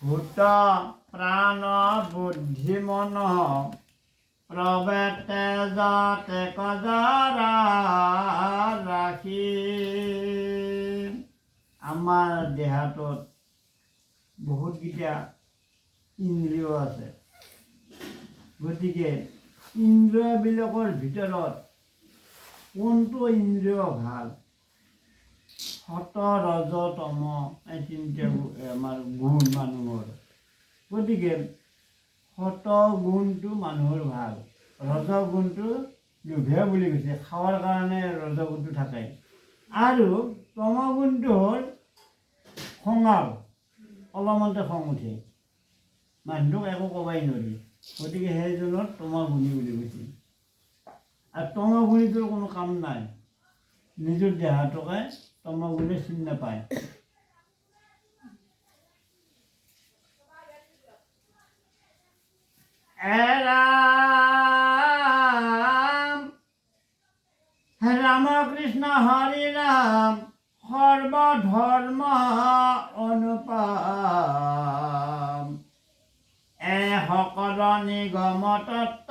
ভূত প্ৰাণ বুদ্ধি মন প্ৰবেতে যাতে কজৰা ৰাখি। আমাৰ দেহাটোত বহুতকেইটা ইন্দ্ৰিয় আছে। গতিকে ইন্দ্ৰিয়বিলাকৰ ভিতৰত কোনটো ইন্দ্ৰিয় ভাল? সত ৰজ তম এই তিনিটা আমাৰ গুণ মানুহৰ। গতিকে সত গুণটো মানুহৰ ভাল, ৰজ গুণটো লোভে বুলি কৈছে, খাৱাৰ কাৰণে ৰজ গুণটো থাকে। আৰু তম গুণটো হ'ল খঙাল, অলপমানতে খং উঠে, মানুহটোক একো ক'বাই নোৱাৰি। গতিকে সেইজনৰ তমগুণী বুলি কৈছে। আৰু তমগুণীটোৰ কোনো কাম নাই, নিজৰ দেহাটোকে তমগুণে চিনি নাপায়। ৰাম কৃষ্ণ হৰি ৰাম সৰ্বধৰ্ম অনুপাম, সকল নিগম তত্ত্ব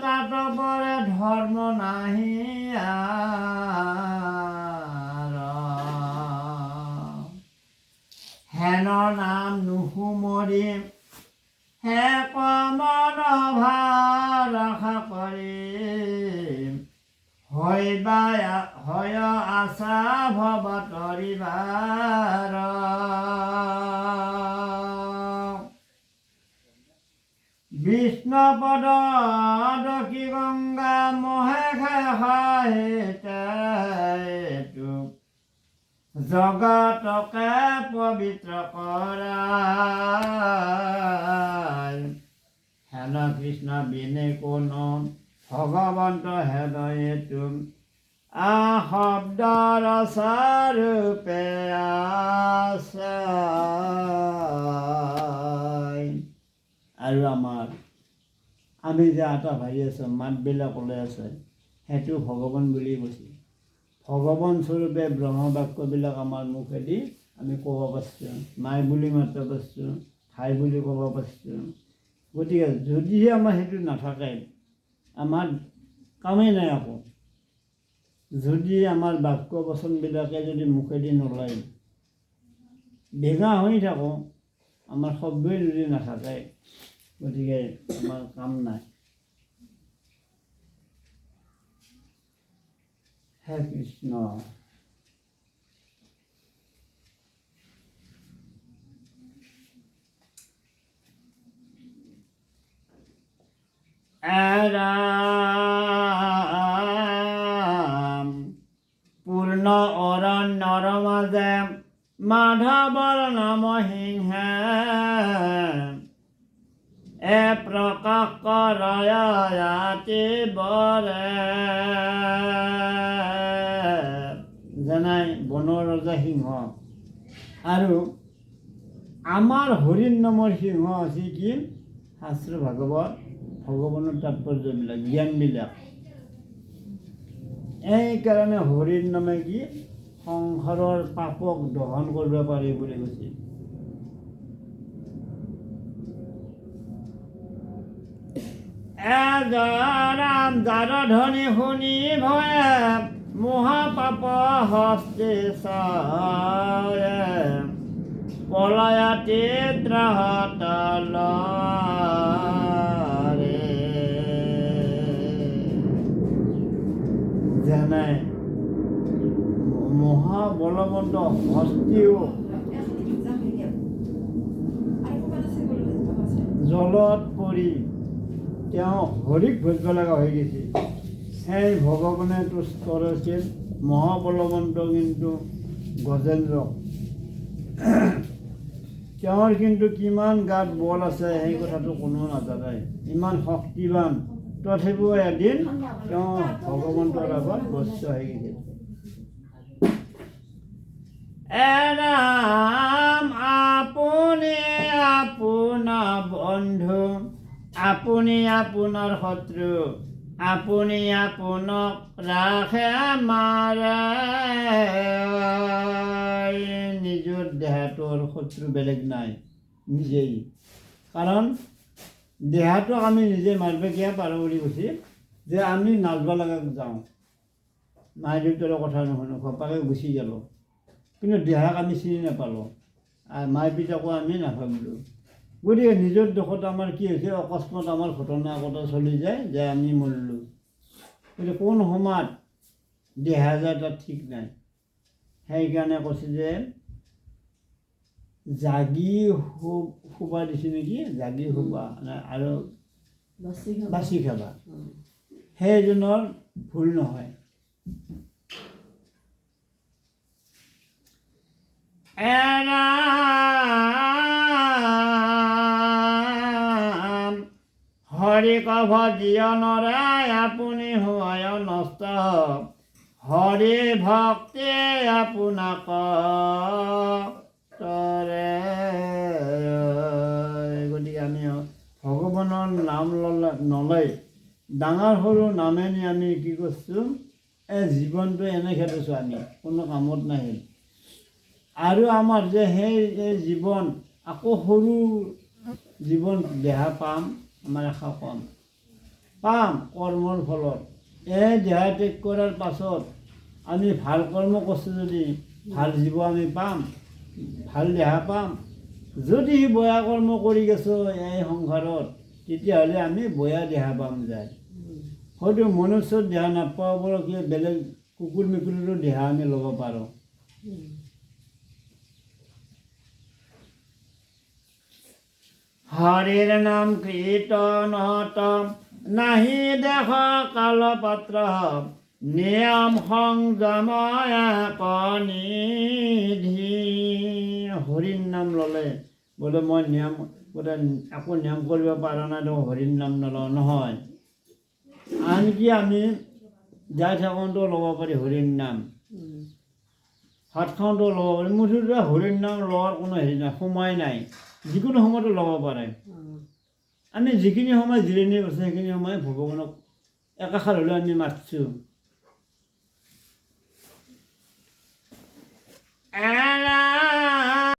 তাত পৰে ধৰ্ম নাহি হেন নাম নুশুমৰি হে কমন ভাষা কৰি হয় আশা ভৱ তৰিবাৰ। বিষ্ণুপদ দকি গংগা মহে খাহিতেটো জগতকে পবিত্ৰ কৰাই। হেন কৃষ্ণ বিনে কোনো ভগৱন্ত হৃদয়টো শব্দৰ স্বৰূপে আছে। আৰু আমি যে আটা ভাবি আছোঁ, মাতবিলাক ওলাই আছে, সেইটো ভগৱান বুলি কৈছে। ভগৱান স্বৰূপে ব্ৰহ্মবাক্যবিলাক আমাৰ মুখেদি আমি ক'ব পাৰিছোঁ, মাই বুলি মাতিব পাৰিছোঁ, ভাই বুলি ক'ব পাৰিছোঁ। গতিকে যদিহে আমাৰ সেইটো নাথাকে, আমাৰ কামেই নাই একো। যদি আমাৰ বাক্য বচনবিলাকে যদি মুখেদি নোলায়, বেঙা হৈ থাকোঁ, আমাৰ শব্দই যদি নাথাকে, গতিকে আমাৰ কাম নাই। হে কৃষ্ণ। পূৰ্ণ অৰণ্যৰ মাজে মাধৱৰ নাম সিংহে প্ৰকাশ কৰায়াতি বৰে। যেনে বনৰ ৰজা সিংহ, আৰু আমাৰ হৰিৰ নামৰ সিংহ আছে কি? শাস্ত্ৰ ভাগৱত ভগৱানৰ তাৎপৰ্যবিলাক, জ্ঞানবিলাক। এইকাৰণে হৰিৰ নামে কি সংসাৰৰ পাপক দহন কৰিব পাৰি বুলি কৈছে। ৰাম যাৰ ধ্বনি শুনি ভয়ে মহাপাপ হস্তে চায়ে পলায়াতি ত্ৰাহতলৰে। যেনে মহাবলৱন্ত হস্তিও জলত পৰি তেওঁ হৰিক ভজিব লগা হৈ গৈছে। সেই ভগৱানে তুষ্ট আছিল মহাবলৱন্ত, কিন্তু গজেন্দ্ৰ তেওঁৰ কিন্তু কিমান গাত বল আছে সেই কথাটো কোনো নাজানে, ইমান শক্তিবান। তথাপিও এদিন তেওঁ ভগৱন্তৰ আগত বস্য হৈ গৈছিল। ৰাম আপুনি আপোনাৰ বন্ধু, আপুনি আপোনাৰ শত্ৰু, আপুনি আপোনাক ৰাখে মাৰে নিজৰ দেহাটোৰ শত্ৰু বেলেগ নাই নিজেই কাৰণ দেহাটোক আমি নিজে মাৰিব কিয় পাৰোঁ বুলি কৈছে যে আমি নাচব লগাক যাওঁ মাই দেউতাৰ কথা নুশুনো ঘপাকে গুচি গ'ল কিন্তু দেহাক আমি চিনি নাপালোঁ আৰু মাই পিতাকো আমি নাভাবিলোঁ গতিকে নিজৰ দুখত আমাৰ কি হৈছে অকস্মাত আমাৰ ঘটনা একোটা চলি যায় যে আমি মৰিলোঁ গতিকে কোন সময়ত দেহা যায় তাত ঠিক নাই সেইকাৰণে কৈছে যে জাগি শুবা দিছে নেকি জাগি শুবা আৰু বাচি খাবা সেইজনৰ ভুল নহয় হৰি কভ জীৱনৰে আপুনি হয় নষ্ট হৰি ভক্তি আপোনাক তৰে গতিকে আমি ভগৱানৰ নাম নলয় ডাঙৰ সৰু নামেনি আমি কি কৰিছোঁ এই জীৱনটো এনে খেলিছোঁ আমি কোনো কামত নাহিল আৰু আমাৰ যে সেই জীৱন আকৌ সৰু জীৱন দেহা পাম আমাৰ আশা পাম কৰ্মৰ ফলত এই দেহা ত্যাগ কৰাৰ পাছত আমি ভাল কৰ্ম কৰিছোঁ যদি ভাল জীৱ আমি পাম ভাল দেহা পাম যদি বেয়া কৰ্ম কৰি গৈছোঁ এই সংসাৰত তেতিয়াহ'লে আমি বেয়া দেহা পাম যায় হয়তো মনুষ্যৰ দেহা নাপাব কি বেলেগ কুকুৰ মেকুৰীৰো দেহা আমি ল'ব পাৰোঁ হৰিৰ নাম কীৰ্তনত নাহি দেখ কাল পাত্ৰ নিয়ম সংযময় নিধি হৰিৰ নাম ল'লে বোলে মই নিয়ম বোলে একো নিয়ম কৰিব পৰা নাই তো হৰিৰ নাম নলওঁ নহয় আনকি আমি যাই থাকোঁতেও ল'ব পাৰি হৰিৰ নাম ভাত খাওঁতেও ল'ব পাৰি মুঠতে হৰিৰ নাম লোৱাৰ কোনো হেৰি নাই সময় নাই যিকোনো সময়তো ল'ব পাৰে আমি যিখিনি সময় জিৰণি আছে সেইখিনি সময় ভগৱানক একাষাৰ হ'লেও আমি মাতিছোঁ